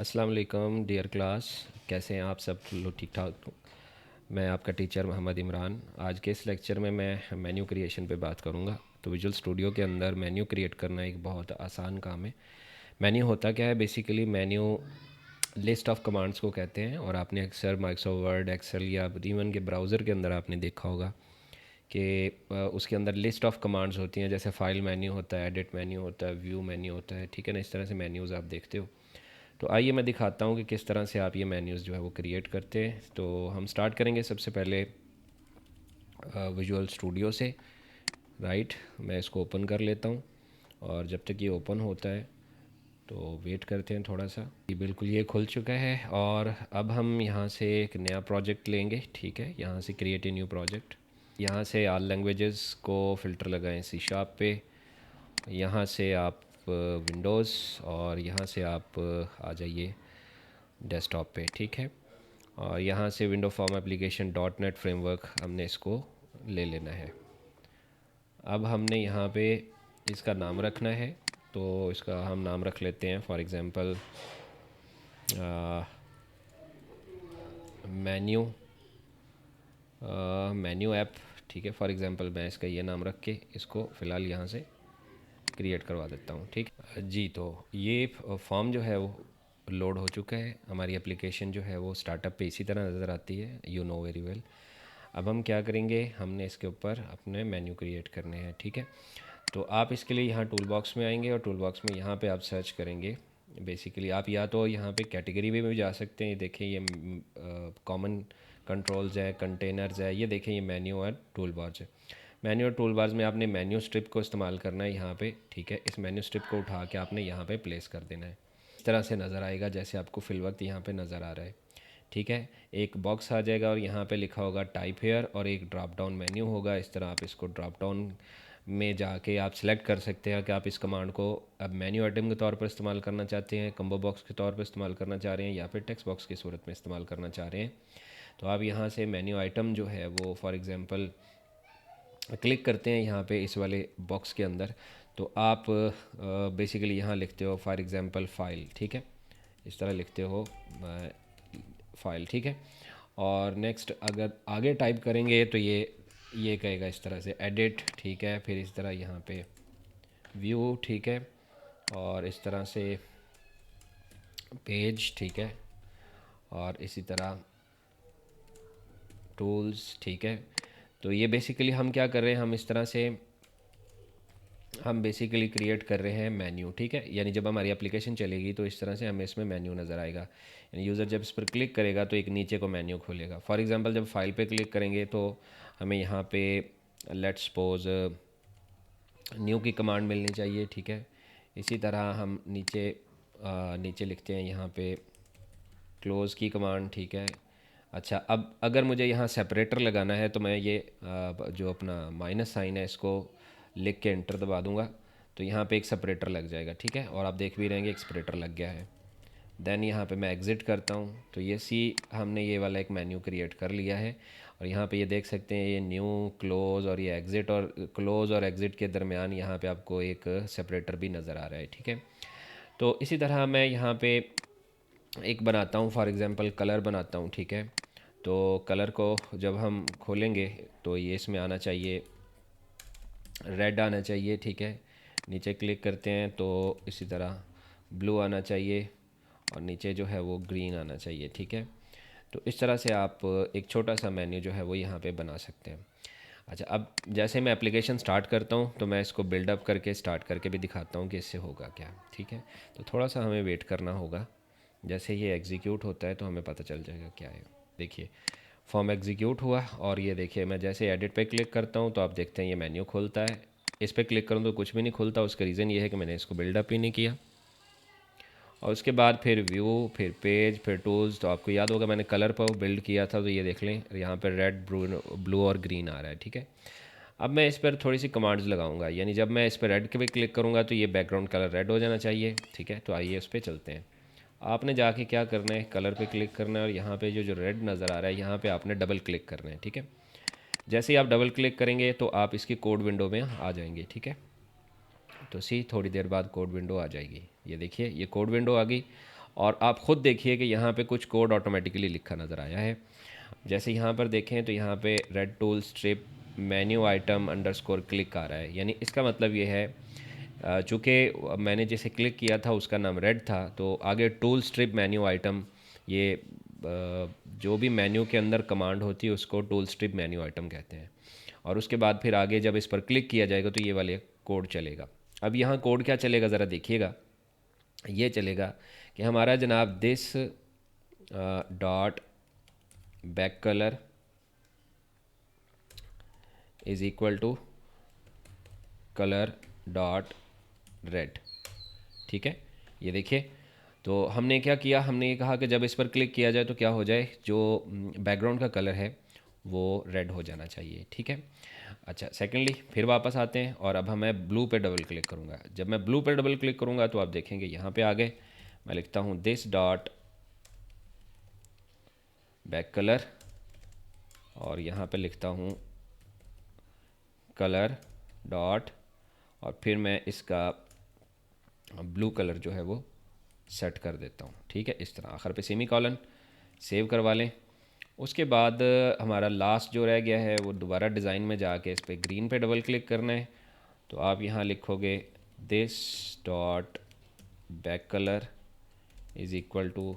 अस्सलाम वालेकुम dear class. कैसे हैं आप सब लोग? ठीक ठाक। मैं आपका टीचर मोहम्मद इमरान। आज के इस लेक्चर में मैं मेन्यू क्रिएशन पे बात करूँगा। तो विजुअल स्टूडियो के अंदर मेन्यू क्रिएट करना एक बहुत आसान काम है। मेन्यू होता क्या है? Basically menu list of commands को कहते हैं, और आपने अक्सर माइक्रोसॉफ्ट वर्ड, एक्सेल या इवन के ब्राउज़र के अंदर आपने देखा होगा कि उसके अंदर लिस्ट ऑफ कमांड्स होती हैं। जैसे फाइल मेन्यू होता है, एडिट मेन्यू होता है, व्यू मेन्यू होता है, ठीक है ना। इस तरह से मेन्यूज़ आप देखते हो। तो आइए मैं दिखाता हूँ कि किस तरह से आप ये मेन्यूज़ जो है वो क्रिएट करते हैं। तो हम स्टार्ट करेंगे सबसे पहले विजुअल स्टूडियो से। राइट, मैं इसको ओपन कर लेता हूँ, और जब तक ये ओपन होता है तो वेट करते हैं थोड़ा सा। ये बिल्कुल ये खुल चुका है, और अब हम यहाँ से एक नया प्रोजेक्ट लेंगे। ठीक है, यहाँ से क्रिएट ए न्यू प्रोजेक्ट। यहाँ से ऑल लैंग्वेजेस को फ़िल्टर लगाएं सी शार्प पे। यहाँ से आप विंडोज़, और यहाँ से आप आ जाइए डेस्कटॉप पे। ठीक है, और यहाँ से window form application dot net framework हमने इसको ले लेना है। अब हमने यहाँ पे इसका नाम रखना है। तो इसका हम नाम रख लेते हैं for example menu menu app. ठीक है, फॉर एग्ज़ाम्पल मैं इसका ये नाम रख के इसको फ़िलहाल यहाँ से क्रिएट करवा देता हूँ। ठीक जी, तो ये फॉर्म जो है वो लोड हो चुका है। हमारी एप्लीकेशन जो है वो स्टार्टअप पे इसी तरह नज़र आती है, यू नो वेरी वेल। अब हम क्या करेंगे, हमने इसके ऊपर अपने मेन्यू क्रिएट करने हैं। ठीक है, तो आप इसके लिए यहाँ टूल बॉक्स में आएंगे, और टूल बॉक्स में यहाँ पे आप सर्च करेंगे। बेसिकली आप या तो यहाँ पे कैटेगरी में भी जा सकते हैं। ये देखें, ये कॉमन कंट्रोल्स है, कंटेनर्स है। ये देखें, ये मेन्यू और टूल बार्स है। मेन्यू और टूल बार्स में आपने मेन्यू स्ट्रिप को इस्तेमाल करना है यहाँ पे। ठीक है, इस मेन्यू स्ट्रिप को उठा के आपने यहाँ पे प्लेस कर देना है। इस तरह से नज़र आएगा जैसे आपको फिल वक्त यहाँ पे नज़र आ रहा है। ठीक है, एक बॉक्स आ जाएगा और यहाँ पे लिखा होगा टाइप हेयर, और एक ड्रॉप डाउन मेन्यू होगा। इस तरह आप इसको ड्रॉप डाउन में जाके आप सिलेक्ट कर सकते हैं कि आप इस कमांड को अब मेन्यू आइटम के तौर पर इस्तेमाल करना चाहते हैं, कम्बो बॉक्स के तौर पर इस्तेमाल करना चाह रहे हैं, या फिर टेक्स्ट बॉक्स की सूरत में इस्तेमाल करना चाह रहे हैं। तो आप यहाँ से मेन्यू आइटम जो है वो फॉर एग्ज़ाम्पल क्लिक करते हैं यहाँ पे इस वाले बॉक्स के अंदर। तो आप बेसिकली यहाँ लिखते हो फॉर एग्ज़ाम्पल फ़ाइल। ठीक है, इस तरह लिखते हो फ़ाइल। ठीक है, और नेक्स्ट अगर आगे टाइप करेंगे तो ये कहेगा इस तरह से एडिट। ठीक है, फिर इस तरह यहाँ पे व्यू। ठीक है, और इस तरह से पेज। ठीक है, और इसी तरह टूल्स। ठीक है, तो ये बेसिकली हम क्या कर रहे हैं, हम इस तरह से हम बेसिकली क्रिएट कर रहे हैं मेन्यू। ठीक है, यानी जब हमारी एप्लीकेशन चलेगी तो इस तरह से हमें इसमें मेन्यू नज़र आएगा। यानी यूज़र जब इस पर क्लिक करेगा तो एक नीचे को मेन्यू खोलेगा। फॉर एग्जांपल जब फाइल पे क्लिक करेंगे तो हमें यहाँ पे लेट्स सपोज न्यू की कमांड मिलनी चाहिए। ठीक है, इसी तरह हम नीचे लिखते हैं यहाँ पे क्लोज़ की कमांड। ठीक है, अच्छा, अब अगर मुझे यहाँ सेपरेटर लगाना है तो मैं ये जो अपना माइनस साइन है इसको लिख के एंटर दबा दूंगा, तो यहाँ पे एक सेपरेटर लग जाएगा। ठीक है, और आप देख भी रहेंगे एक सेपरेटर लग गया है। देन यहाँ पे मैं एग्ज़िट करता हूँ, तो ये हमने ये वाला एक मेन्यू क्रिएट कर लिया है। और यहाँ पे ये देख सकते हैं ये न्यू, क्लोज़ और ये एग्ज़िट, और क्लोज़ और एग्ज़िट के दरमियान यहाँ पे आपको एक सेपरेटर भी नज़र आ रहा है। ठीक है, तो इसी तरह मैं यहाँ पे एक बनाता हूँ, फॉर एग्ज़ाम्पल कलर बनाता हूँ। ठीक है, तो कलर को जब हम खोलेंगे तो ये इसमें आना चाहिए, रेड आना चाहिए। ठीक है, नीचे क्लिक करते हैं तो इसी तरह ब्लू आना चाहिए, और नीचे जो है वो ग्रीन आना चाहिए। ठीक है, तो इस तरह से आप एक छोटा सा मेन्यू जो है वो यहाँ पे बना सकते हैं। अच्छा, अब जैसे मैं एप्लीकेशन स्टार्ट करता हूँ तो मैं इसको बिल्डअप करके स्टार्ट करके भी दिखाता हूँ कि इससे होगा क्या। ठीक है, तो थोड़ा सा हमें वेट करना होगा। जैसे ये एग्जीक्यूट होता है तो हमें पता चल जाएगा क्या है। देखिए, फॉर्म एग्जीक्यूट हुआ, और ये देखिए मैं जैसे एडिट पे क्लिक करता हूँ तो आप देखते हैं ये मेन्यू खुलता है। इस पर क्लिक करूँ तो कुछ भी नहीं खुलता। उसका रीज़न ये है कि मैंने इसको बिल्डअप ही नहीं किया। और उसके बाद फिर व्यू, फिर पेज, फिर टूल्स। तो आपको याद होगा मैंने कलर पर बिल्ड किया था, तो ये देख लें यहाँ पर रेड, ब्लू और ग्रीन आ रहा है। ठीक है, अब मैं इस पर थोड़ी सी कमांड्स लगाऊंगा। यानी जब मैं इस पर रेड के पे क्लिक करूँगा तो ये बैकग्राउंड कलर रेड हो जाना चाहिए। ठीक है, तो आइए उस पर चलते हैं। आपने जाके क्या करना है, कलर पे क्लिक करना है, और यहाँ पे जो जो रेड नज़र आ रहा है यहाँ पे आपने डबल क्लिक करना है। ठीक है, जैसे ही आप डबल क्लिक करेंगे तो आप इसकी कोड विंडो में आ जाएंगे। ठीक है, तो थोड़ी देर बाद कोड विंडो आ जाएगी। ये देखिए ये कोड विंडो आ गई, और आप ख़ुद देखिए कि यहाँ पे कुछ कोड ऑटोमेटिकली लिखा नज़र आया है। जैसे यहाँ पर देखें तो यहाँ पे red tool strip menu item underscore click आ रहा है, यानी इसका मतलब ये है चूँकि मैंने जैसे क्लिक किया था उसका नाम रेड था, तो आगे टूल स्ट्रिप मेन्यू आइटम, ये जो भी मेन्यू के अंदर कमांड होती है उसको टूल स्ट्रिप मेन्यू आइटम कहते हैं। और उसके बाद फिर आगे जब इस पर क्लिक किया जाएगा तो ये वाले कोड चलेगा। अब यहाँ कोड क्या चलेगा ज़रा देखिएगा। ये चलेगा कि हमारा जनाब this dot back colour is equal to colour dot red. ठीक है, ये देखिए, तो हमने क्या किया, हमने ये कहा कि जब इस पर क्लिक किया जाए तो क्या हो जाए, जो बैकग्राउंड का कलर है वो रेड हो जाना चाहिए। ठीक है, अच्छा, सेकेंडली फिर वापस आते हैं और अब मैं ब्लू पे डबल क्लिक करूँगा। जब मैं ब्लू पे डबल क्लिक करूँगा तो आप देखेंगे यहाँ पे आ गए। मैं लिखता हूँ दिस डॉट बैक कलर और यहाँ पे लिखता हूँ कलर डॉट, और फिर मैं इसका ब्लू कलर जो है वो सेट कर देता हूँ। ठीक है, इस तरह आखिर पे सेमी कॉलन सेव करवा लें। उसके बाद हमारा लास्ट जो रह गया है वो दोबारा डिज़ाइन में जाके इस पर ग्रीन पे डबल क्लिक करना है। तो आप यहाँ लिखोगे this dot back colour is equal to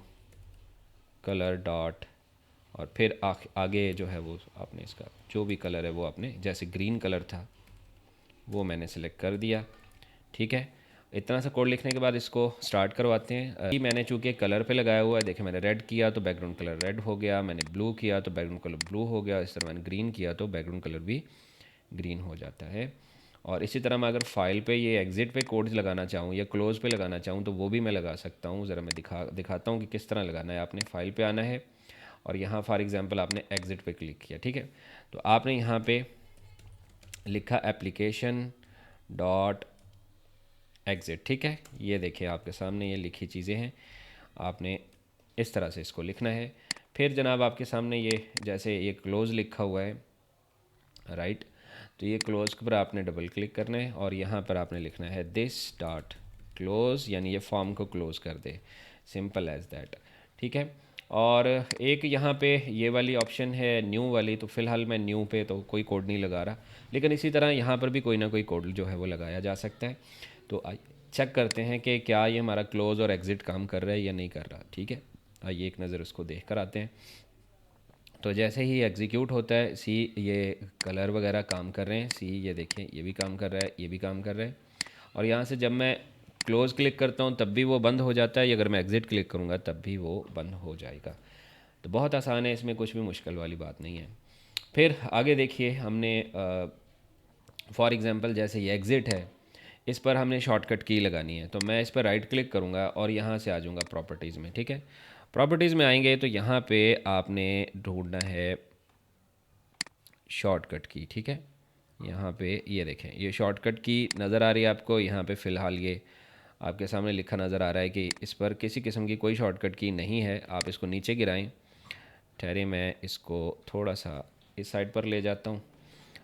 colour dot, और फिर आगे जो है वो आपने इसका जो भी कलर है वो आपने, जैसे ग्रीन कलर था वो मैंने सेलेक्ट कर दिया। ठीक है, इतना सा कोड लिखने के बाद इसको स्टार्ट करवाते हैं। मैंने चूँकि कलर पे लगाया हुआ है, देखिए मैंने रेड किया तो बैकग्राउंड कलर रेड हो गया, मैंने ब्लू किया तो बैकग्राउंड कलर ब्लू हो गया, इस तरह मैंने ग्रीन किया तो बैकग्राउंड कलर भी ग्रीन हो जाता है। और इसी तरह मैं अगर फ़ाइल पे ये एग्ज़िट पे कोड लगाना चाहूँ या क्लोज़ पे लगाना चाहूँ तो वो भी मैं लगा सकता हूँ। ज़रा मैं दिखाता हूँ कि किस तरह लगाना है। आपने फ़ाइल पे आना है और यहाँ फॉर एग्ज़ाम्पल आपने एग्ज़िट पे क्लिक किया। ठीक है, तो आपने यहाँ पे लिखा एप्लीकेशन डॉट एग्ज़िट। ठीक है, ये देखिए आपके सामने ये लिखी चीज़ें हैं, आपने इस तरह से इसको लिखना है। फिर जनाब आपके सामने ये जैसे ये क्लोज़ लिखा हुआ है, राइट, तो ये क्लोज़ पर आपने डबल क्लिक करना है और यहाँ पर आपने लिखना है दिस डॉट क्लोज़, यानी ये फॉर्म को क्लोज़ कर दे, सिंपल एज़ दैट। ठीक है, और एक यहाँ पे ये वाली ऑप्शन है न्यू वाली, तो फ़िलहाल मैं न्यू पे तो कोई कोड नहीं लगा रहा, लेकिन इसी तरह यहाँ पर भी कोई ना कोई कोड जो है वो लगाया जा सकता है। तो चेक करते हैं कि क्या ये हमारा क्लोज़ और एग्ज़िट काम कर रहा है या नहीं कर रहा। ठीक है, आइए एक नज़र उसको देख कर आते हैं। तो जैसे ही एग्जीक्यूट होता है, सी ये कलर वगैरह काम कर रहे हैं, सी ये देखें ये भी काम कर रहा है, ये भी काम कर रहा है। और यहाँ से जब मैं क्लोज़ क्लिक करता हूँ तब भी वो बंद हो जाता है, या अगर मैं एग्ज़िट क्लिक करूँगा तब भी वो बंद हो जाएगा। तो बहुत आसान है, इसमें कुछ भी मुश्किल वाली बात नहीं है। फिर आगे देखिए, हमने फॉर एग्ज़ाम्पल जैसे ये एग्ज़िट है, इस पर हमने शॉर्टकट की लगानी है, तो मैं इस पर राइट क्लिक करूँगा और यहाँ से आ जाऊँगा प्रॉपर्टीज़ में। ठीक है, प्रॉपर्टीज़ में आएंगे तो यहाँ पे आपने ढूंढना है शॉर्टकट की। ठीक है, यहाँ पे ये देखें ये शॉर्टकट की नज़र आ रही है आपको, यहाँ पे फ़िलहाल ये आपके सामने लिखा नज़र आ रहा है कि इस पर किसी किस्म की कोई शॉर्टकट की नहीं है। आप इसको नीचे गिराएं, ठहरे मैं इसको थोड़ा सा इस साइड पर ले जाता हूँ।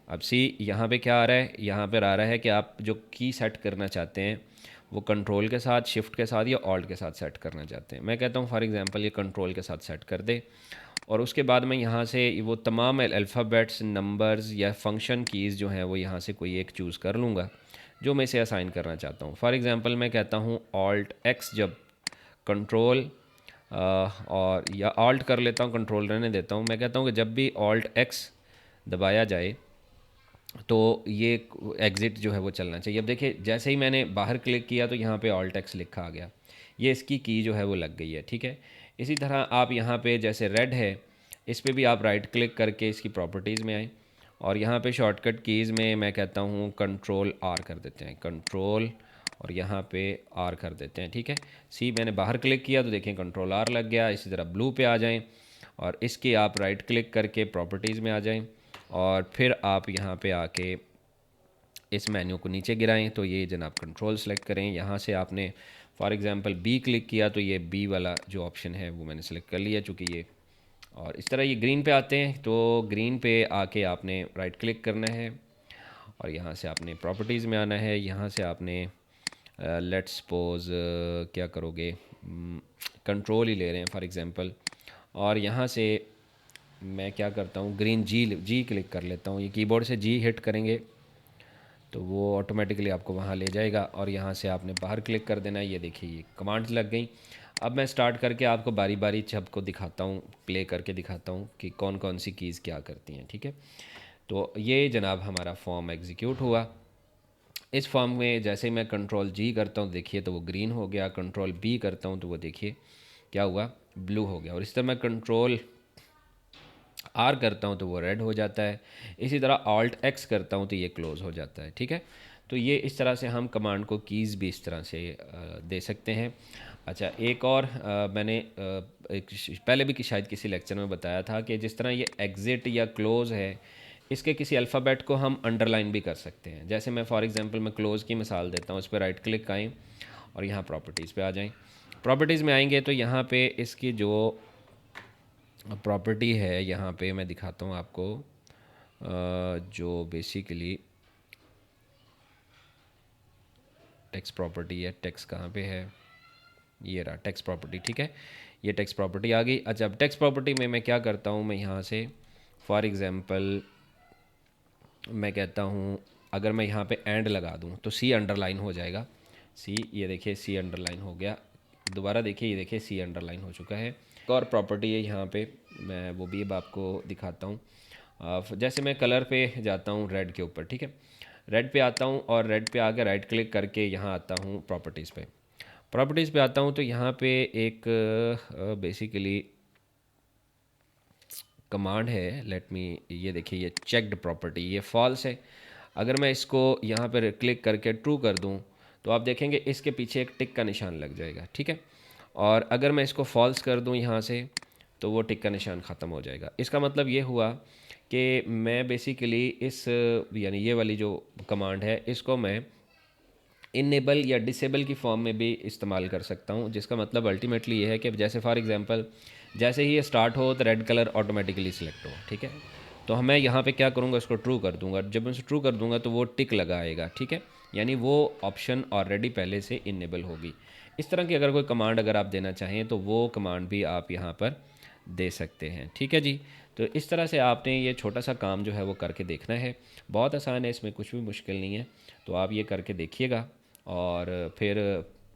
अब सी यहाँ पे क्या आ रहा है, यहाँ पर आ रहा है कि आप जो की सेट करना चाहते हैं वो कंट्रोल के साथ, शिफ्ट के साथ या ऑल्ट के साथ सेट करना चाहते हैं। मैं कहता हूँ फॉर एग्ज़ाम्पल ये कंट्रोल के साथ सेट कर दे, और उसके बाद मैं यहाँ से वो तमाम अल्फ़ाबेट्स, नंबर्स या फंक्शन कीज़ जो हैं वो यहाँ से कोई एक चूज़ कर लूँगा जो मैं इसे असाइन करना चाहता हूँ। फॉर एग्ज़ाम्पल मैं कहता हूँ ऑल्ट एक्स, जब कंट्रोल और या ऑल्ट कर लेता हूँ, कंट्रोल रहने देता हूँ। मैं कहता हूँ कि जब भी ऑल्ट एक्स दबाया जाए तो ये एग्ज़िट जो है वो चलना चाहिए। अब देखिए जैसे ही मैंने बाहर क्लिक किया तो यहाँ पे ऑल्ट एक्स लिखा आ गया, ये इसकी की जो है वो लग गई है। ठीक है, इसी तरह आप यहाँ पे जैसे रेड है, इस पे भी आप राइट क्लिक करके इसकी प्रॉपर्टीज़ में आएँ और यहाँ पे शॉर्टकट कीज़ में मैं कहता हूँ कंट्रोल आर कर देते हैं, कंट्रोल और यहाँ पे आर कर देते हैं। ठीक है, सी मैंने बाहर क्लिक किया तो देखें कंट्रोल आर लग गया। इसी तरह ब्लू पे आ जाएँ और इसके आप राइट क्लिक करके प्रॉपर्टीज़ में आ जाएँ और फिर आप यहाँ पे आके इस मेन्यू को नीचे गिराएं तो ये जनाब कंट्रोल सेलेक्ट करें। यहाँ से आपने फॉर एग्ज़ाम्पल बी क्लिक किया तो ये बी वाला जो ऑप्शन है वो मैंने सेलेक्ट कर लिया चूँकि ये, और इस तरह ये ग्रीन पे आते हैं तो ग्रीन पे आके आपने राइट क्लिक करना है और यहाँ से आपने प्रॉपर्टीज़ में आना है। यहाँ से आपने लेट्स सपोज क्या करोगे, कंट्रोल ही ले रहे हैं फॉर एग्ज़ाम्पल, और यहाँ से मैं क्या करता हूँ, ग्रीन जी क्लिक कर लेता हूँ। ये कीबोर्ड से जी हिट करेंगे तो वो ऑटोमेटिकली आपको वहाँ ले जाएगा, और यहाँ से आपने बाहर क्लिक कर देना है। ये देखिए ये कमांड्स लग गई। अब मैं स्टार्ट करके आपको बारी बारी सबको दिखाता हूँ, प्ले करके दिखाता हूँ कि कौन कौन सी कीज़ क्या करती हैं, ठीक है। तो ये जनाब हमारा फॉर्म एग्जीक्यूट हुआ। इस फॉर्म में जैसे ही मैं कंट्रोल जी करता हूँ देखिए तो वो ग्रीन हो गया, कंट्रोल बी करता हूँ तो वो देखिए क्या हुआ, ब्लू हो गया, और इस तरह मैं कंट्रोल आर करता हूँ तो वो रेड हो जाता है। इसी तरह ऑल्ट एक्स करता हूँ तो ये क्लोज़ हो जाता है, ठीक है। तो ये इस तरह से हम कमांड को कीज़ भी इस तरह से दे सकते हैं। अच्छा, एक और मैंने पहले भी शायद किसी लेक्चर में बताया था कि जिस तरह ये एग्ज़िट या क्लोज़ है, इसके किसी अल्फ़ाबेट को हम अंडरलाइन भी कर सकते हैं। जैसे मैं फॉर एग्ज़ाम्पल मैं क्लोज़ की मिसाल देता हूँ। इस पर राइट क्लिक आएँ और यहाँ प्रॉपर्टीज़ पे आ जाएं। प्रॉपर्टीज़ में आएंगे तो यहाँ पे इसकी जो प्रॉपर्टी है, यहाँ पे मैं दिखाता हूँ आपको, जो बेसिकली टेक्स्ट प्रॉपर्टी है। टेक्स्ट कहाँ पे है, ये रहा टेक्स्ट प्रॉपर्टी, ठीक है। ये टेक्स्ट प्रॉपर्टी आ गई। अच्छा, अब टेक्स्ट प्रॉपर्टी में मैं क्या करता हूँ, मैं यहाँ से फॉर एग्ज़ाम्पल मैं कहता हूँ अगर मैं यहाँ पे एंड लगा दूँ तो सी अंडरलाइन हो जाएगा। सी, ये देखिए सी अंडरलाइन हो गया। दोबारा देखिए, ये देखिए सी अंडरलाइन हो चुका है। एक और प्रॉपर्टी है यहाँ पे, मैं वो भी अब आपको दिखाता हूँ। जैसे मैं कलर पे जाता हूँ रेड के ऊपर, ठीक है। रेड पे आता हूँ और रेड पे आकर राइट क्लिक करके यहाँ आता हूँ प्रॉपर्टीज़ पे। प्रॉपर्टीज़ पे आता हूँ तो यहाँ पे एक बेसिकली कमांड है, लेट मी, ये देखिए ये चेक्ड प्रॉपर्टी, ये फॉल्स है। अगर मैं इसको यहाँ पर क्लिक करके ट्रू कर दूँ तो आप देखेंगे इसके पीछे एक टिक का निशान लग जाएगा, ठीक है। और अगर मैं इसको फॉल्स कर दूँ यहाँ से तो वो टिक का निशान ख़त्म हो जाएगा। इसका मतलब ये हुआ कि मैं बेसिकली इस यानी ये वाली जो कमांड है इसको मैं इनेबल या डिसेबल की फॉर्म में भी इस्तेमाल कर सकता हूँ, जिसका मतलब अल्टीमेटली ये है कि जैसे फॉर एग्जांपल जैसे ही ये स्टार्ट हो तो रेड कलर ऑटोमेटिकली सिलेक्ट हो, ठीक है। तो मैं यहाँ पे क्या करूँगा, इसको ट्रू कर दूँगा। जब मैं इसे ट्रू कर दूँगा तो वो टिक लगाएगा, ठीक है, यानी वो ऑप्शन ऑलरेडी पहले से इनेबल होगी। इस तरह की अगर कोई कमांड अगर आप देना चाहें तो वो कमांड भी आप यहाँ पर दे सकते हैं, ठीक है जी। तो इस तरह से आपने ये छोटा सा काम जो है वो करके देखना है। बहुत आसान है, इसमें कुछ भी मुश्किल नहीं है। तो आप ये करके देखिएगा और फिर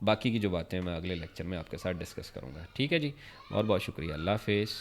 बाकी की जो बातें मैं अगले लेक्चर में आपके साथ डिस्कस करूँगा, ठीक है जी। बहुत बहुत शुक्रिया, अल्लाह हाफिज़।